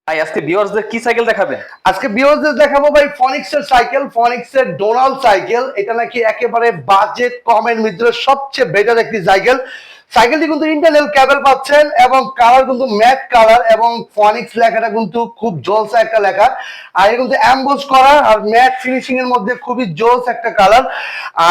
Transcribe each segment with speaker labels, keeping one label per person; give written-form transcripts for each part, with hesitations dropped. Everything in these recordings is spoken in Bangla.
Speaker 1: ভাই আজকে ভিউয়ার্সদের কি সাইকেল দেখাবেন?
Speaker 2: আজকে ভিউয়ারদের দেখাবো ভাই ফনিক্সের সাইকেল, ফনিক্সের ডোনাল্ড সাইকেল। এটা নাকি একেবারে বাজেট কমের ভিতরে সবচেয়ে বেটার একটি সাইকেল। সাইকেলটি কিন্তু ইন্টারনাল কেবল পাচ্ছেন এবং কালার কিন্তু ম্যাট কালার এবং ফনিক্স লেখাটা কিন্তু খুব জোলসা একটা লেখা। আর এটা কিন্তু এমবোস করা আর ম্যাট ফিনিশিং এর মধ্যে খুবই জোলস একটা কালার।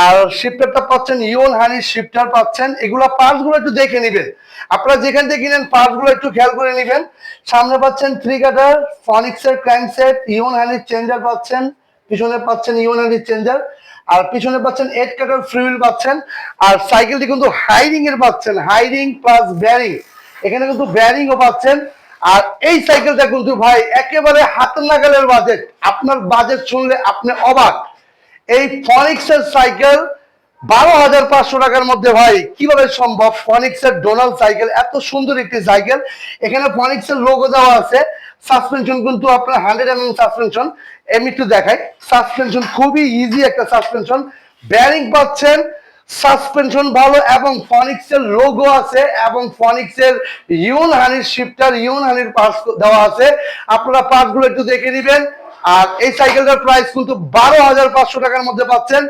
Speaker 2: আর শিফটারটা পাচ্ছেন ইওন হানির শিফটার পাচ্ছেন। এগুলা পার্টস গুলো একটু দেখে নেবেন, আপনারা যেখান থেকে কিনেন পার্টস গুলো একটু খেয়াল করে নেবেন। সামনে পাচ্ছেন থ্রি কাটার ফনিক্সের ক্র্যাঙ্কসেট, ইওন হানির চেঞ্জার পাচ্ছেন, পিছনে পাচ্ছেন ইওন হানির চেঞ্জার, আর পিছনে পাচ্ছেন 8 কাটার ফ্রিউল পাচ্ছেন। আর সাইকেলটি কিন্তু হাইরিং এর পাচ্ছেন, হাইরিং প্লাস ব্যারিং, এখানে কিন্তু ব্যারিংও পাচ্ছেন। আর এই সাইকেলটা কিন্তু ভাই একেবারে হাতের নাগালের বাজেট, আপনার বাজেট শুনলে আপনি অবাক। এই ফনিক্সের সাইকেল 12,500 টাকার মধ্যে ভাই কিভাবে সম্ভব? ফনিক্সের ডোনাল্ড সাইকেল, এত সুন্দর একটি সাইকেল। এখানে ফনিক্সের লোগো দেওয়া আছে। সাসপেনশন কিন্তু আপনার 100 সাসপেনশন। আমি একটু দেখাই, সাসপেনশন খুবই ইজি একটা সাসপেনশন। ব্যারিং পাচ্ছেন, সাসপেনশন ভালো এবং ফনিক্সের লোগো আছে এবং ফনিক্সের ইউন হানির শিফটার, ইউন হানির পার্টস দেওয়া আছে। আপনারা পার্টস গুলো একটু দেখে নেবেন। আর এই সাইকেলটার প্রাইস কিন্তু 12,500 টাকার মধ্যে পাচ্ছেন।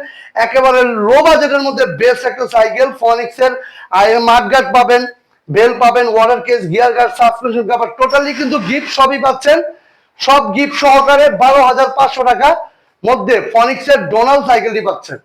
Speaker 2: একেবারে লো বাজেটের মধ্যে বেস্ট একটা সাইকেল ফনিক্সের। আর এর মাঠগার্ড পাবেন, বেল পাবেন, water case, gear guard, suspension cover, totally কিন্তু গিফট সবই পাচ্ছেন। সব গিফট সহকারে 12,500 টাকা মধ্যে ফনিক্সের ডোনাল্ড সাইকেলটি পাচ্ছেন।